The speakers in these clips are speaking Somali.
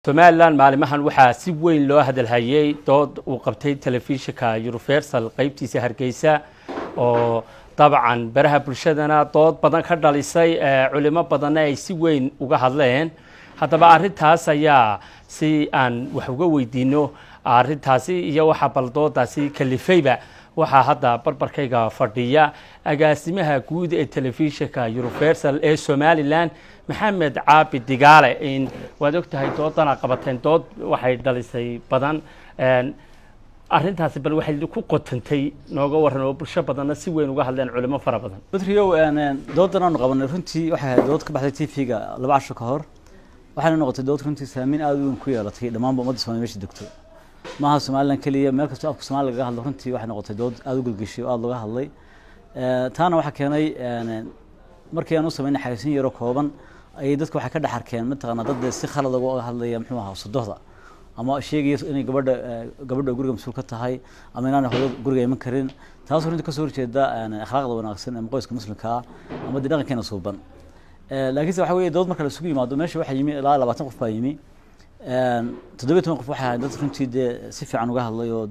Somaliland maalimahan waxaa si weyn loo hadalhayay dood uu qabtay telefishinka Universal qaybtiisa Hargeysa oo dabcan baraha bulshadana dood badan ka dhalisay culimo badan ay si weyn uga hadleen haddaba arintaas ayaa si aan wax uga weydiino arintaasi iyo waxa baldoodaasi kalifayba waxaa hadda barbarkayga fadhiya agaasimaha guud ee telefishinka Universal ee Somaliland Maxamed Caabi Digaale in waad ogtahay doodana qabateen dood waxay dhalisay badan arintaasi bal waxay ku qotantay nooga waran oo bulsho badan si weyn uga hadleen culimo fara badan badriyo doodana aan qabanay runtii waxay dood ka baxday TV-ga 2 casho ka hor waxaana noqotay dood runtii saameyn aad u weyn ku yeelatay dhammaan ummadda Soomaaliyeed meesha degto maaha Somaliland kaliya meel kasta afka Soomaaliga laga hadlo runtii waxay noqotay dood aad u gulgishay oo aad laga hadlay taana waxa keenay markii aan u sameynay xayeysiin yar oo kooban ay dadku waxa ka dhaxarkeen mataqaana dad si khalad uga hadlaya muxuu ahaa sadohda ama sheegay inay gabadha guriga mas'uul ka tahay ama inaan hooyo guriga iman karin taas runtii ka soo horjeeda akhlaaqda wanaagsan ee qoyska muslimka ama dhaqankeena suuban laakiin waxa weeye dood marka la isugu yimaado meesha waxa yimi ilaa 20 qof baa yimi 17 qof waxa dad runtii si fiican uga hadlay oo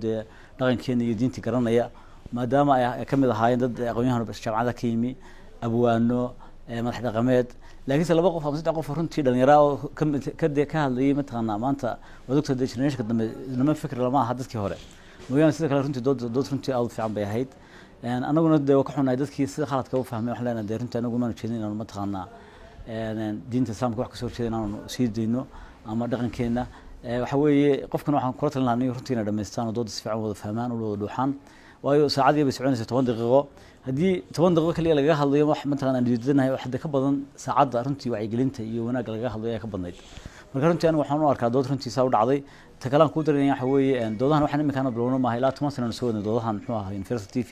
dhaqankeena iyo diinta garanaya maadaama ay ka mid ahaayeen dad aqoon-yahan jaamacada ka yimi abwaano madax dhaqameed laakiin laba qof ama saddex qof runtii dhalinyaro oo ka hadlayay mataqaana maanta wadogta generation dambe lama fikir lama aha dadkii hore mooyaan sida kale runtii dood runtii aad fiican bay ahayd anaguna ka xunaay dadkii sida khaladka u fahmay wax leenahay runtii anagu ma jeedin inaan mataqaana diinta islaamka wax ka soo jeedin inaan sii deyno ama dhaqankeena waxa weeye qofkan waxaan kula talin lahaa runtii inay dhameystaan dood si fiican wada fahmaan oo wada dhuuxaan waayo saacadii bay soconaysaa 10 daqiiqo haddii 10 daqiiqo kaliya laga hadlayo wax mataqaana aan diidanahay wax ka badan saacada runtii wacyigelinta iyo wanaag laga hadlayo ka badnayd marka runtii anigu waxaan u arkaa dood runtii saa u dhacday tagalaan ku dareeynaa waxa weeye doodahan waxaan imikaana bilowno maahay ilaa 10 sano soo wadnay doodahan muxuu ahaa Universal TV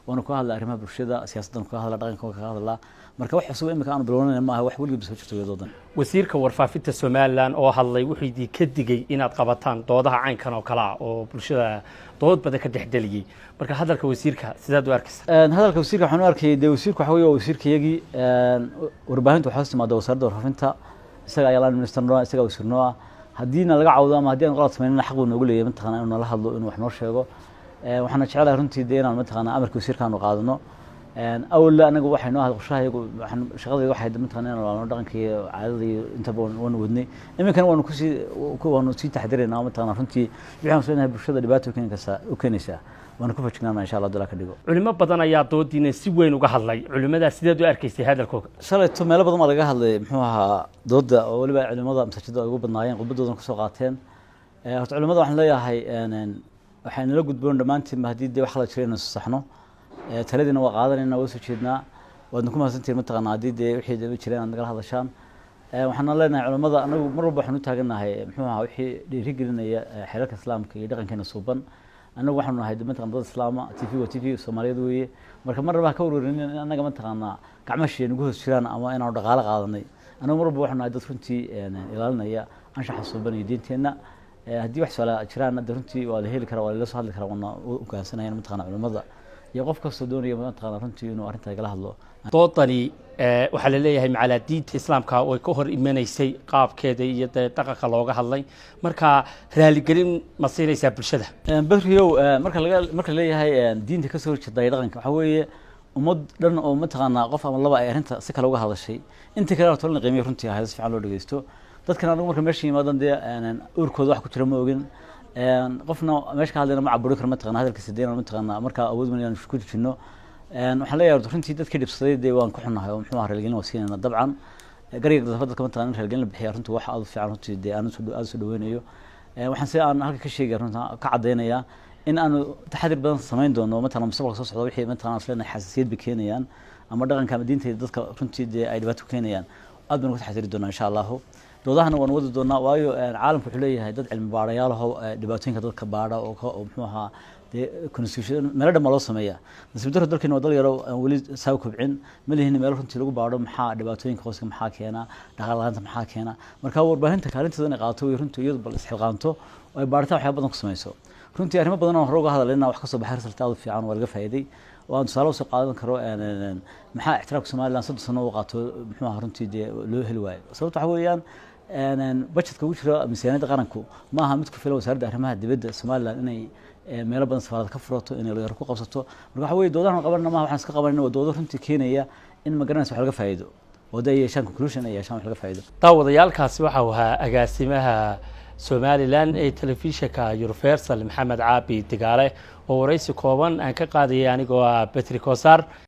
oo ku hadla arrimaha bulshada siyaasadda ku hadla dhaqanka ka hadla marka wax cusub imika aan bilownay maaha wax waliba soo jirtay doodan wasiirka warfaafinta Somaliland oo hadlay wuxuu idin ka digay inaad qabataan doodaha caynkan oo kala oo bulshada dood badan ka dhexdaliyay marka hadalka wasiirka sidaad u arkaysaa hadalka wasiirka waxaan u arkay wasiirku waxa weeye wasiirkayagii warbaahinta waxa timaada wasaaradda warfaafinta isaga ayaa minister noo isaga wasiir noo hadiina laga cawdo ama hadii aan qalad sameeyna xaq uu noogu leeyahay mataqaana inuu la hadlo inuu wax noo sheego waxaan jecelahay runtii inaan mataqaana amarka wasiirka aan qaadano awal anagu waxay noo qorshahayagu waxaan shaqadii waxay mataqaana inaan dhaqanka iyo caadada iyo inta badan wadnay iminkana waanu sii taxadireynaa mataqaana runtii waxaan soo inahay bulshada dhibaato u keenaysa waan ku fajignaana insha Allah dala ka dhigo culimo badan ayaa doodiina si weyn uga hadlay culimada sideed u arkaysay hadalkooda shalayto meel badan ma laga hadlay muxuu ahaa dooda oo waliba culimada masaajidda ugu badnaayeen qubadoodan ku soo qaateen horta culimada waxaan leeyahay waxaan la gudboon dhamaantiin hadii wax la jireen saxno taladina waa qaadanayna waa soo jeednaa waadna ku mahadsantiin mataqaana hadii wixii jireen aan nagala hadashaan waxaan leenahay culimada anagu mar walba waxaan u taaganahay muxuu ahaa wixii dhiirigelinaya xeerarka islaamka iyo dhaqankeena suuban anagu waxaan nahay mataqaana dad islaama TV Soomaaliyeed weeye marka mar walba ka wareerin anaga mataqaana gacmasheen ugu hoos jiraan ama inaan dhaqaale qaadanay anagu mar walba waxaan nahay dad runtii ilaalinaya anshaxa suuban iyo diinteena hadii wax soo jiraan runtii waa la heli karaa waa la soo hadli karaa wana u kaansanayna mataqaana culimada iyo qof kasta doonaya mataqaana runtii inuu arinta kala hadlo doodani waxa la leeyahay macala diinta islaamka oo ka hor imanaysay qaabkeeda iyo dhaqanka looga hadlay marka raali gelin ma siinaysa bulshada bariyo marka leeyahay diinta ka soo horjeeda dhaqanka waxa weeye ummad dhan oo mataqaana qof ama laba ay arinta si kale uga hadashay inta kale oo tolna qiimeey runtii ahayd si fiican loo dhageysto dadkan anagu marka meesha yimaadaan urkooda wax ku jira ma ogin qofna meesha ka hadlayna ma caburi karo mataqaana hadalkiisa deena mataqaana marka awood ma inaan isku jirno waxaan leeyahay runtii dadkii dhibsaday waan ku xunahay oo muxuu ahaa reelgelin wasiinana dabcan gariga dadka mataqaana reelgelin la bixiyo runtii wax aad u fiican runtii aan soo dhaweynayo waxaan si aan halka ka sheegay runtii ka cadeynaya in aanu taxadir badan sameyn doono mataqaana mustaqbalka soo socda wixii mataqaana isleena xasaasiyad bi keenayaan ama dhaqanka diinta dadka runtii ay dhibaato keenayaan aad baan uga taxadiri doonaa insha Allah doodahana waan wadi doonaa waayo caalamku wuxuu leeyahay dad cilmi baarayaal ah oo dhibaatooyinka dadka baara oo muxuu ahaa constitution meel dhan loo sameeyaa nasibdaro dalkeena waa dal yar oo wali saaw kubcin ma leeyahay meel runtii lagu baaro maxaa dhibaatooyinka qoyska maxaa keena dhaqaale la'aanta maxaa keena marka warbaahinta kaalinteeda inay qaato iyo runtii iyadu bal isxilqaanto oo ay baaritaan waxyaabo badan ku sameyso runtii arrimo badan oo hore uga hadalnaa wax ka soo baxay resultaado fiican waa laga faa'iiday وأنا سألوا سقاطن كرو مع احتراق Somaliland صد سنة وقاتوا محمد هرنتي لو هلواي صوت حويان budgetka ugu jira miisaaniyadda qaranku ma aha mid ku filan wasaaradda arrimaha dibadda Somaliland inay meelo badan safaarad ka furato inay yar ku qabsato marka waxa weeye doodahan qabanna ma waxaan iska qabanayna waa doodo runtii keenaya in magaranaysa wax laga faa'iido wada yeeshaan conclusion ay yeeshaan wax laga faa'iido daawadayaalkaasi waxa uu ahaa agaasimaha Somaliland ee telefishinka Universal Maxamed Caabi Digaale oo waraysi kooban aan ka qaadayay anigoo ah Patrick Osar